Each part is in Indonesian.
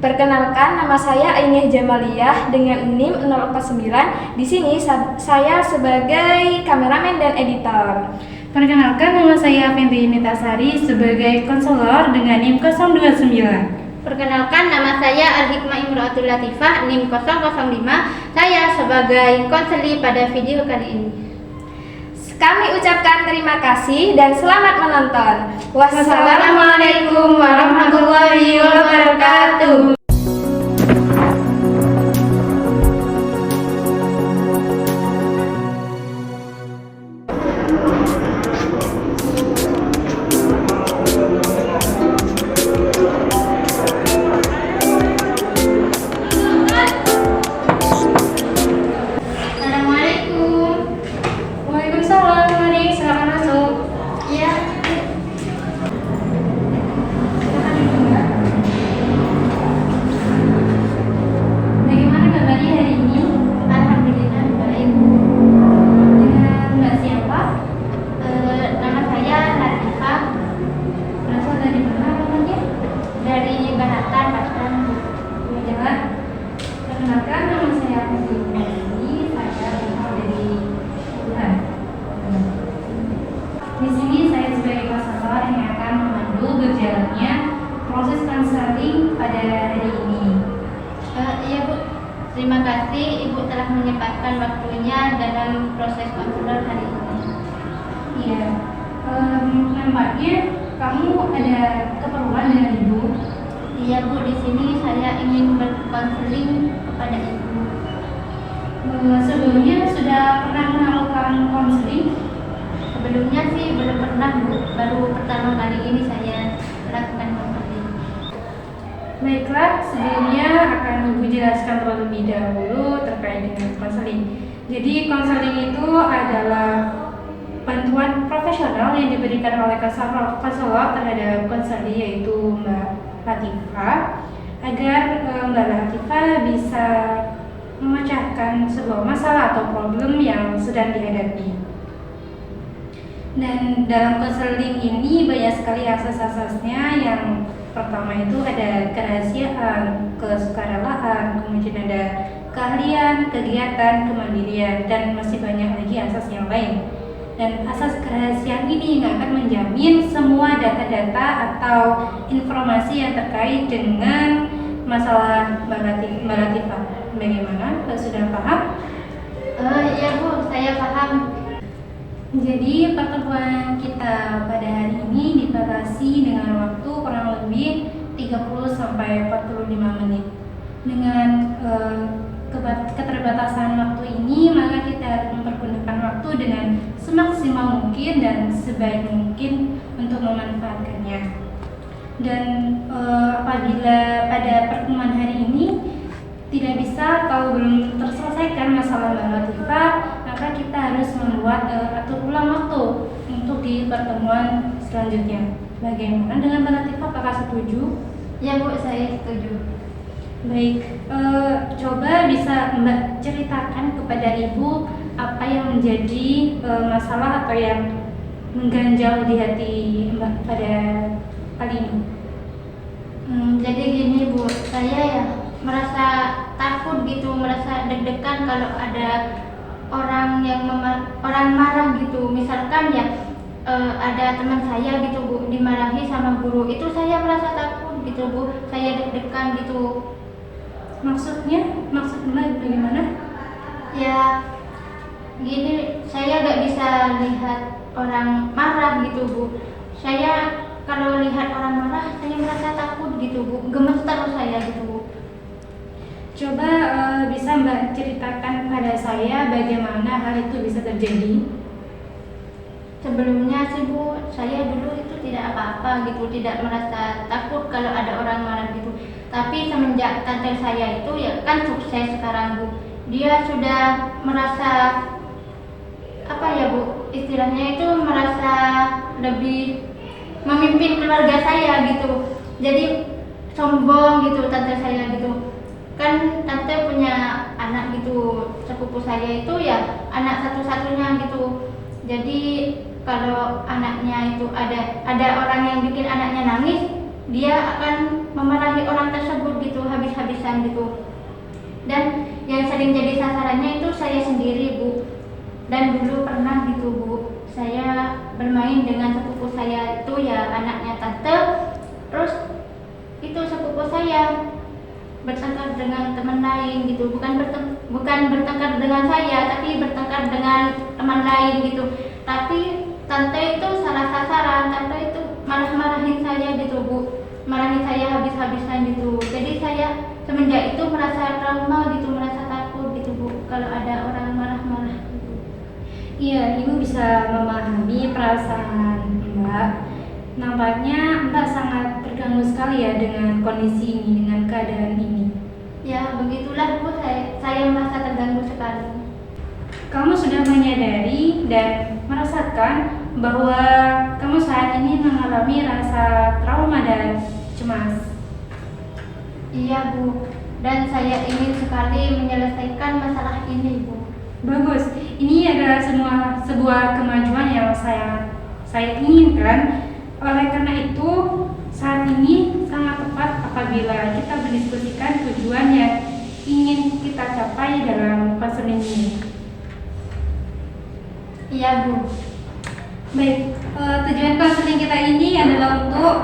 Perkenalkan, nama saya Ainiyah Jamaliyah dengan NIM 049. Di sini saya sebagai kameramen dan editor. Perkenalkan, nama saya Fenty Nitasari sebagai konselor dengan NIM 029. Perkenalkan, nama saya Al-Hikmah Imro'atul Latifah, NIM 005. Saya sebagai konseli pada video kali ini. Kami ucapkan terima kasih dan selamat menonton. Wassalamualaikum warahmatullahi wabarakatuh. Perkenalkan, nama saya Fenty. Saya dari Tuhan. Di sini saya sebagai konselor yang akan memandu berjalannya proses konseling pada hari ini. Iya Bu, terima kasih Ibu telah menyempatkan waktunya dalam proses konselor hari ini. Iya, nampaknya kamu ada keperluan dengan Ibu. Iya Bu, di sini saya ingin berkonseling kepada Ibu. Sebelumnya sudah pernah melakukan konseling? Sebelumnya sih belum pernah Bu, baru pertama kali ini saya melakukan konseling. Baiklah, sebelumnya akan Ibu jelaskan terlebih dahulu terkait dengan konseling. Jadi konseling itu adalah bantuan profesional yang diberikan oleh konselor terhadap konseli, yaitu Mbak Latifah, agar Mbak Latifah bisa memecahkan sebuah masalah atau problem yang sedang dihadapi. Dan dalam konseling ini banyak sekali asas-asasnya. Yang pertama itu ada kerahasiaan, kesukarelaan, kemudian ada keahlian, kegiatan, kemandirian, dan masih banyak lagi asas yang lain. Dan asas kerahasiaan ini akan menjamin semua data-data atau informasi yang terkait dengan masalah Mbak Latifah. Bagaimana? Sudah paham? Iya Bu, saya paham. Jadi pertemuan kita pada hari ini dibatasi dengan waktu kurang lebih 30-45 menit. Dengan keterbatasan waktu ini, maka kita harus mempergunakan waktu dengan semaksimal mungkin dan sebaik mungkin untuk memanfaatkannya. Dan apabila pada pertemuan hari ini tidak bisa atau belum terselesaikan masalah Mbak Latifah, maka kita harus membuat atur ulang waktu untuk di pertemuan selanjutnya. Bagaimana dengan Mbak Latifah? Apakah setuju? Ya Bu, saya setuju. Baik, coba bisa Mbak ceritakan kepada Ibu apa yang menjadi masalah atau yang mengganjal di hati Mbak pada kali ini. Jadi gini Bu, saya ya merasa takut gitu, merasa deg-degan kalau ada orang yang orang marah gitu. Misalkan ya ada teman saya gitu Bu, dimarahi sama guru, itu saya merasa takut gitu Bu, saya deg-degan gitu. Maksud Mbak bagaimana? Ya gini, saya gak bisa lihat orang marah gitu Bu. Saya kalau lihat orang marah, saya merasa takut gitu Bu, gemes terus saya gitu Bu. Coba bisa Mbak ceritakan pada saya bagaimana hal itu bisa terjadi? Sebelumnya sih Bu, saya dulu itu tidak apa-apa gitu, tidak merasa takut kalau ada orang marah gitu. Tapi semenjak tante saya itu ya kan sukses sekarang Bu, dia sudah merasa apa ya Bu, istilahnya itu merasa lebih memimpin keluarga saya gitu. Jadi sombong gitu tante saya gitu. Kan tante punya anak gitu, sepupu saya itu ya anak satu-satunya gitu. Jadi kalau anaknya itu ada orang yang bikin anaknya nangis, dia akan memarahi orang tersebut gitu. Habis habis-habisan gitu. Dan yang sering jadi sasarannya itu saya sendiri, Bu. Dan dulu pernah gitu, Bu, saya bermain dengan sepupu saya itu ya anaknya tante. Terus itu sepupu saya bertengkar dengan teman lain gitu, bukan bertengkar dengan saya, tapi bertengkar dengan teman lain gitu. Tapi tante itu salah sasaran, tante itu marah-marahin saya gitu, Bu, marahin saya habis-habisan gitu. Jadi saya semenjak itu merasa trauma gitu, merasa takut gitu, Bu, kalau ada orang marah-marah gitu. Iya, Ibu bisa memahami perasaan Mbak. Nampaknya Mbak sangat terganggu sekali ya dengan kondisi ini, dengan keadaan ini. Ya begitulah, Bu, saya merasa terganggu sekali. Kamu sudah menyadari dan merasakan bahwa kamu saat ini mengalami rasa trauma dan cemas. Iya, Bu, dan saya ingin sekali menyelesaikan masalah ini, Bu. Bagus, ini adalah sebuah kemajuan yang saya inginkan. Oleh karena itu, saat ini sangat tepat apabila kita berdiskusikan tujuan yang ingin kita capai dalam konseling ini. Iya, Bu. Baik, tujuan konseling kita ini adalah untuk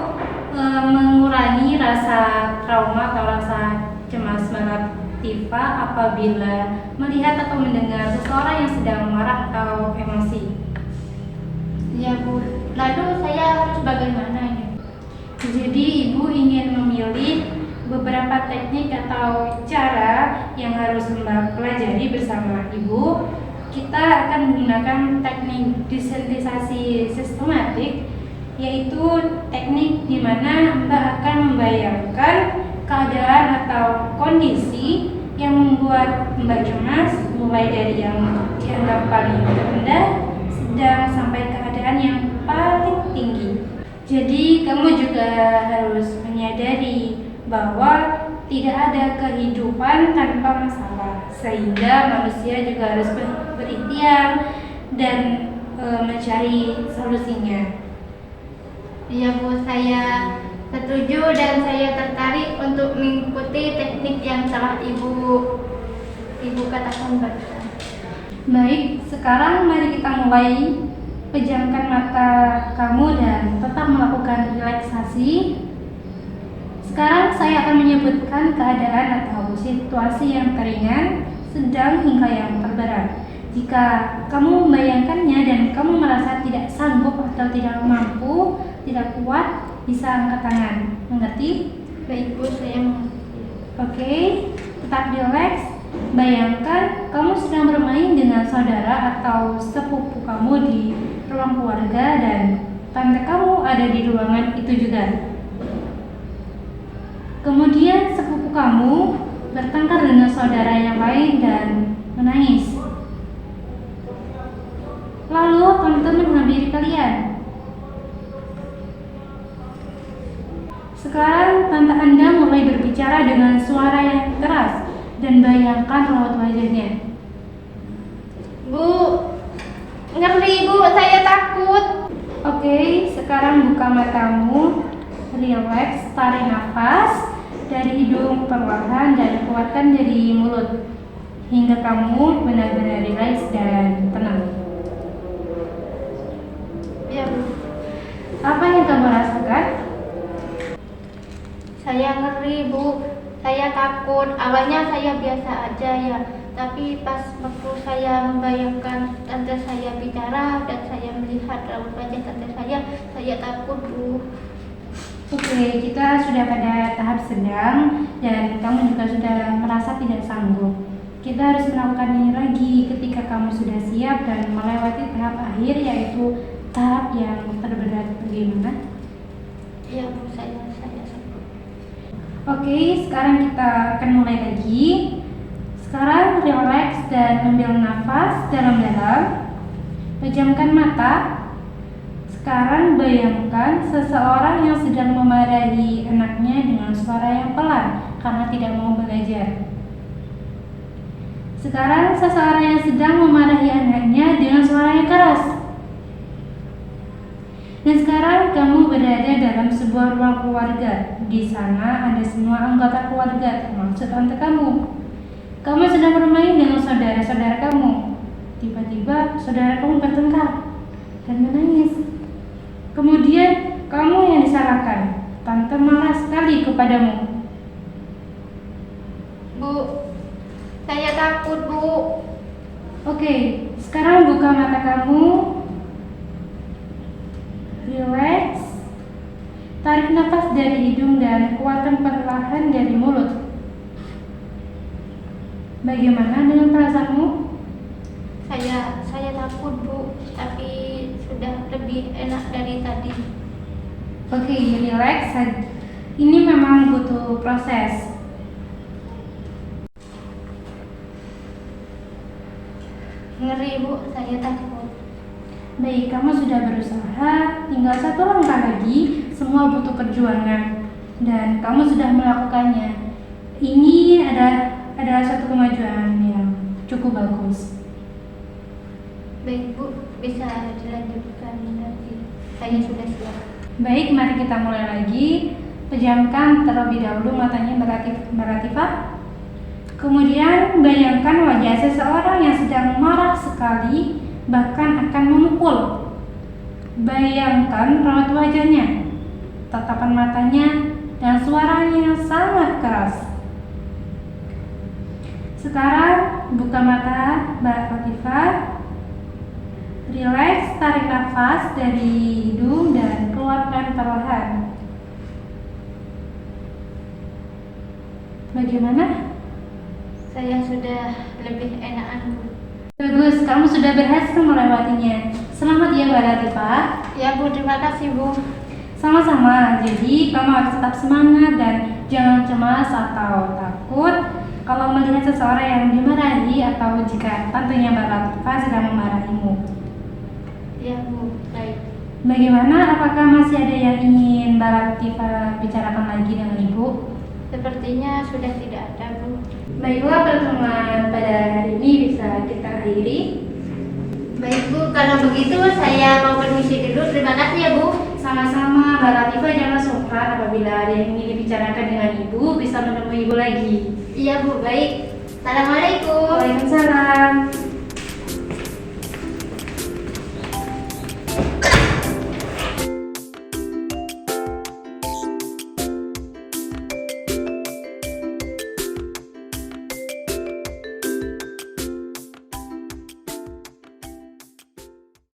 mengurangi rasa trauma atau rasa cemas Mbak Tifa apabila melihat atau mendengar seseorang yang sedang marah atau emosi. Iya, Bu. Lalu saya harus bagaimana ini? Jadi Ibu ingin memilih beberapa teknik atau cara yang harus Mbak pelajari bersama Ibu. Kita akan menggunakan teknik desensitisasi sistematik, yaitu teknik di mana Mbak akan membayangkan keadaan atau kondisi yang membuat Mbak cemas, mulai dari yang dianggap paling rendah, sedang sampai keadaan yang paling tinggi. Jadi kamu juga harus menyadari bahwa tidak ada kehidupan tanpa masalah, sehingga manusia juga harus berikhtiar dan mencari solusinya. Iya, Bu, saya setuju dan saya tertarik untuk mengikuti teknik yang telah Ibu katakan barusan. Baik, sekarang mari kita mulai. Pejamkan mata kamu dan tetap melakukan relaksasi. Sekarang saya akan menyebutkan keadaan atau situasi yang ringan, sedang hingga yang terberat. Jika kamu membayangkannya dan kamu merasa tidak sanggup atau tidak mampu, tidak kuat, bisa angkat tangan. Mengerti? Baik, Bu, saya mengerti. Oke, tetap relax. Bayangkan kamu sedang bermain dengan saudara atau sepupu kamu di ruang keluarga dan tante kamu ada di ruangan itu juga. Kemudian sepupu kamu bertengkar dengan saudara yang lain dan menangis. Lalu tante menghampiri kalian. Sekarang tante Anda mulai berbicara dengan suara yang keras dan bayangkan raut wajahnya. Bu, ngeri, Bu, saya takut. Oke, sekarang buka matamu, relax, tarik nafas dari hidung perlahan dan keluarkan dari mulut hingga kamu benar-benar relax dan tenang. Ya, Bu. Apa yang kamu rasakan? Saya ngeri, Bu. Saya takut. Awalnya saya biasa aja ya, tapi pas waktu saya membayangkan tante saya bicara dan saya melihat raut wajah tante saya takut, Bu. Oke, kita sudah pada tahap sedang dan kamu juga sudah merasa tidak sanggup. Kita harus melakukan ini lagi ketika kamu sudah siap dan melewati tahap akhir, yaitu tahap yang terberat. Bagaimana? Ya, Bu, saya sanggup. Oke, sekarang kita akan mulai lagi. Sekarang relax dan ambil nafas dalam-dalam. Pejamkan mata. Sekarang bayangkan seseorang yang sedang memarahi anaknya dengan suara yang pelan karena tidak mau belajar. Sekarang seseorang yang sedang memarahi anaknya dengan suara yang keras. Dan sekarang kamu berada dalam sebuah ruang keluarga. Di sana ada semua anggota keluarga, termasuk tante kamu. Kamu sedang bermain dengan saudara-saudara kamu. Tiba-tiba saudara kamu bertengkar dan menangis. Kemudian kamu yang disalahkan. Tante marah sekali kepadamu. Bu, saya takut, Bu. Oke, sekarang buka mata kamu. Relax. Tarik nafas dari hidung dan keluarkan perlahan dari mulut. Bagaimana dengan perasaanmu? Saya takut, Bu, tapi sudah lebih enak dari tadi. Oke, relax. Ini memang butuh proses. Ngeri, Bu, saya takut. Baik, kamu sudah berusaha. Tinggal satu langkah lagi. Semua butuh perjuangan dan kamu sudah melakukannya. Ini adalah satu kemajuan yang cukup bagus. Baik, Bu, bisa dilanjutkan nanti. Saya sudah siap. Baik, mari kita mulai lagi. Pejamkan terlebih dahulu matanya Mbak Latifah. Kemudian bayangkan wajah seseorang yang sedang marah sekali, bahkan akan memukul. Bayangkan raut wajahnya, tatapan matanya, dan suaranya yang sangat keras. Sekarang buka mata Mbak Latifah. Relax, tarik nafas dari hidung dan keluarkan perlahan. Bagaimana? Saya sudah lebih enakan, Bu. Bagus, kamu sudah berhasil melewatinya. Selamat ya Mbak Latifah. Ya, Bu, terima kasih, Bu. Sama-sama, jadi kamu harus tetap semangat dan jangan cemas atau takut kalau melihat seseorang yang dimarahi atau jika tentunya Mbak Latifah sedang memarahimu. Ya, Bu, baik. Bagaimana? Apakah masih ada yang ingin Mbak Latifah bicarakan lagi dengan Ibu? Sepertinya sudah tidak ada, Bu. Baiklah, pertemuan pada hari ini bisa kita akhiri. Baik, Bu, kalau begitu saya mau permisi dulu. Terima kasih ya, Bu. Sama-sama, Mbak Latifah jangan sungkan apabila ada yang ingin dibicarakan dengan Ibu, bisa menemui Ibu lagi. Iya, Bu, baik. Assalamualaikum. Waalaikumsalam.